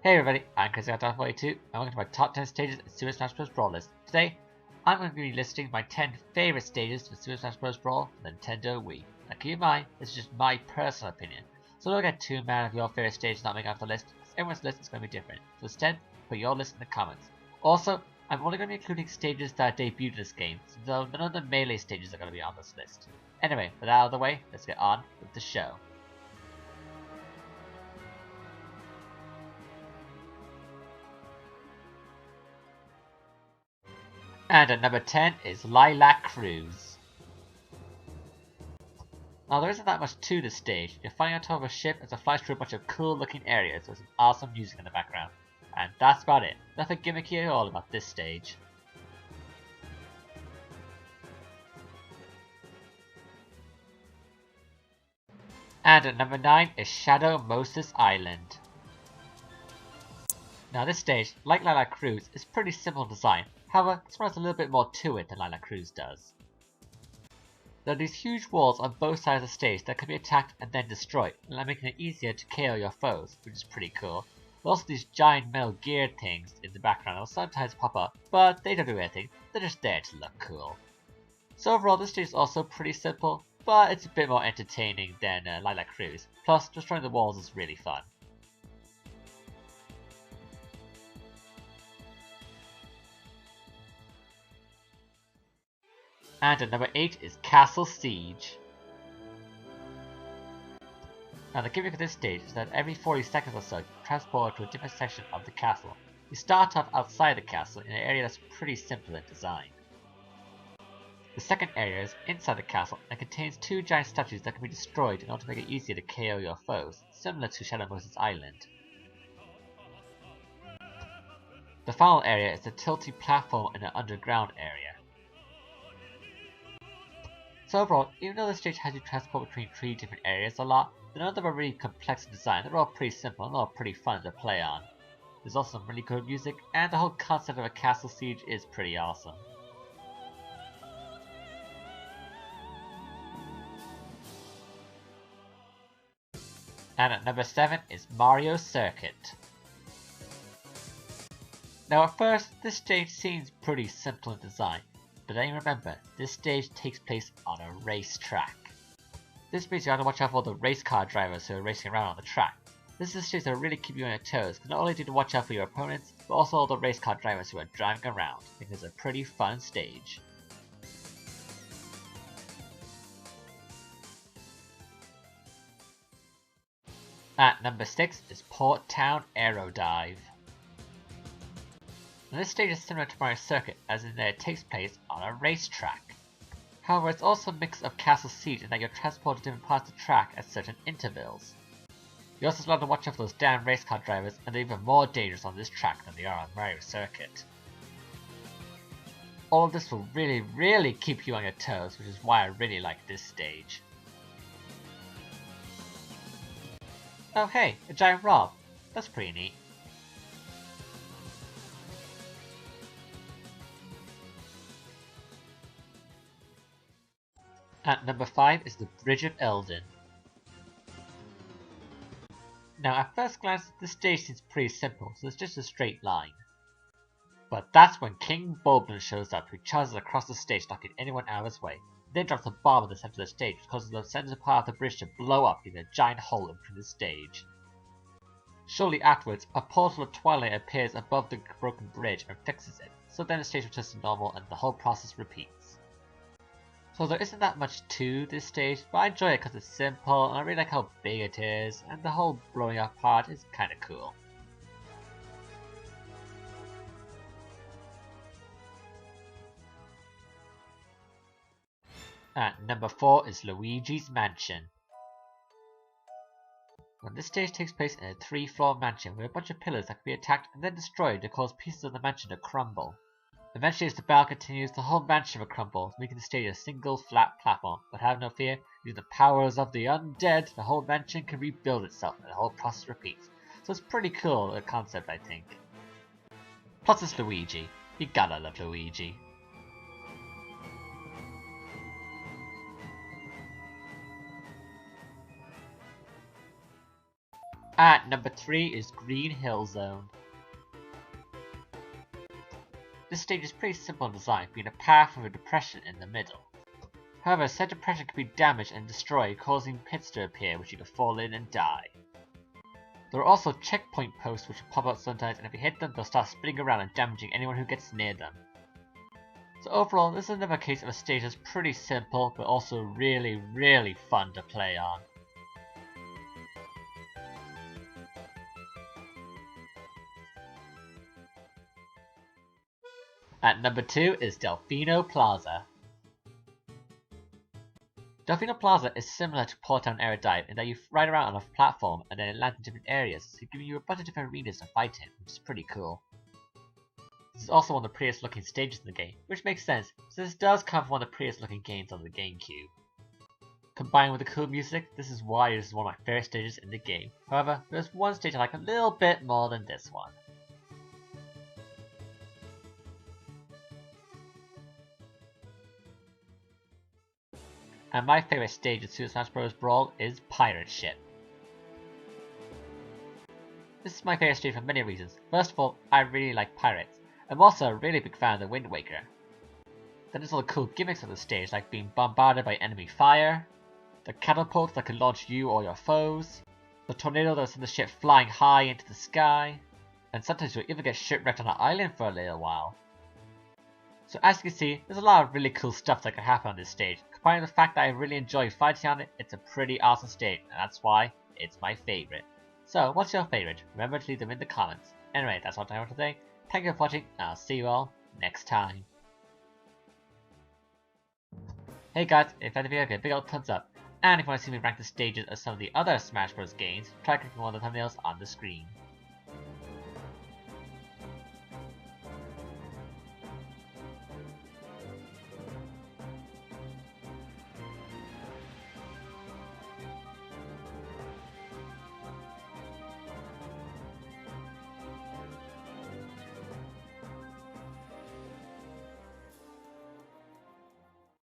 Hey everybody, I'm Chris42 and welcome to my top 10 stages in Super Smash Bros Brawl list. Today, I'm going to be listing my 10 favorite stages for Super Smash Bros Brawl for the Nintendo Wii. Now keep in mind, this is just my personal opinion, so don't get too mad if your favorite stage is not making off the list, because everyone's list is going to be different. So instead, put your list in the comments. Also, I'm only going to be including stages that debuted in this game, so none of the melee stages are going to be on this list. Anyway, with that out of the way, let's get on with the show. And at number 10 is Lilac Cruz. Now there isn't that much to this stage. You're flying on top of a ship as it flies through a bunch of cool looking areas with some awesome music in the background. And that's about it. Nothing gimmicky at all about this stage. And at number 9 is Shadow Moses Island. Now this stage, like Lilac Cruz, is pretty simple in design. However, this one has a little bit more to it than Lilac Cruz does. There are these huge walls on both sides of the stage that can be attacked and then destroyed, making it easier to KO your foes, which is pretty cool. There are also these giant metal gear things in the background that will sometimes pop up, but they don't do anything, they're just there to look cool. So overall this stage is also pretty simple, but it's a bit more entertaining than Lilac Cruz, plus destroying the walls is really fun. And at number 8 is Castle Siege. Now the gimmick of this stage is that every 40 seconds or so you transport to a different section of the castle. You start off outside the castle in an area that's pretty simple in design. The second area is inside the castle and contains two giant statues that can be destroyed in order to make it easier to KO your foes, similar to Shadow Moses Island. The final area is the tilty platform in an underground area. So overall, even though the stage has you transport between 3 different areas a lot, none of them are really complex in design. They're all pretty simple and all pretty fun to play on. There's also some really good music, and the whole concept of a castle siege is pretty awesome. And at number 7 is Barrio Circuit. Now at first, this stage seems pretty simple in design. But then remember, this stage takes place on a racetrack. This means you have to watch out for all the race car drivers who are racing around on the track. This is a stage that will really keep you on your toes, because not only do you watch out for your opponents, but also all the race car drivers who are driving around. I think it's a pretty fun stage. At number 6 is Port Town Aero Dive. Now this stage is similar to Barrio Circuit, as in that it takes place on a racetrack. However, it's also a mix of Castle Siege in that you're transported to different parts of the track at certain intervals. You also have to watch out for those damn race car drivers, and they're even more dangerous on this track than they are on Barrio Circuit. All of this will really keep you on your toes, which is why I really like this stage. Oh hey, a giant Rob. That's pretty neat. At number 5 is the Bridge of Elden. Now at first glance this stage seems pretty simple, so it's just a straight line. But that's when King Bulblin shows up, who charges across the stage knocking anyone out of his way. Then drops a bomb in the center of the stage, which causes the center part of the bridge to blow up, leaving a giant hole in between the stage. Shortly afterwards, a portal of twilight appears above the broken bridge and fixes it, so then the stage returns to normal and the whole process repeats. So there isn't that much to this stage, but I enjoy it because it's simple and I really like how big it is, and the whole blowing up part is kinda cool. At number 4 is Luigis Mansion. Now this stage takes place in a 3-floor mansion with a bunch of pillars that can be attacked and then destroyed to cause pieces of the mansion to crumble. Eventually, as the battle continues, the whole mansion will crumble, making the stage a single flat platform. But have no fear, using the powers of the undead, the whole mansion can rebuild itself and the whole process repeats. So it's pretty cool, the concept, I think. Plus it's Luigi. You gotta love Luigi. At number 3 is Green Hill Zone. This stage is pretty simple in design, being a path with a depression in the middle. However, said depression can be damaged and destroyed, causing pits to appear which you can fall in and die. There are also checkpoint posts which will pop up sometimes, and if you hit them, they'll start spinning around and damaging anyone who gets near them. So overall, this is another case of a stage that's pretty simple, but also really fun to play on. At number 2 is Delfino Plaza. Delfino Plaza is similar to Port Town Aerodrive in that you ride around on a platform and then land in different areas, so giving you a bunch of different arenas to fight in, which is pretty cool. This is also one of the prettiest looking stages in the game, which makes sense, since this does come from one of the prettiest looking games on the GameCube. Combined with the cool music, this is why this is one of my favorite stages in the game. However, there's one stage I like a little bit more than this one. And my favorite stage in Super Smash Bros Brawl is Pirate Ship. This is my favorite stage for many reasons. First of all, I really like pirates. I'm also a really big fan of the Wind Waker. Then there's all the cool gimmicks of the stage, like being bombarded by enemy fire, the catapults that can launch you or your foes, the tornado that sends the ship flying high into the sky, and sometimes you'll even get shipwrecked on an island for a little while. So as you can see, there's a lot of really cool stuff that can happen on this stage. Combined with the fact that I really enjoy fighting on it, it's a pretty awesome stage, and that's why it's my favorite. So, what's your favorite? Remember to leave them in the comments. Anyway, that's all I have for today. Thank you for watching, and I'll see you all next time. Hey guys, if that video, give a big old thumbs up. And if you want to see me rank the stages of some of the other Smash Bros games, try clicking one of the thumbnails on the screen.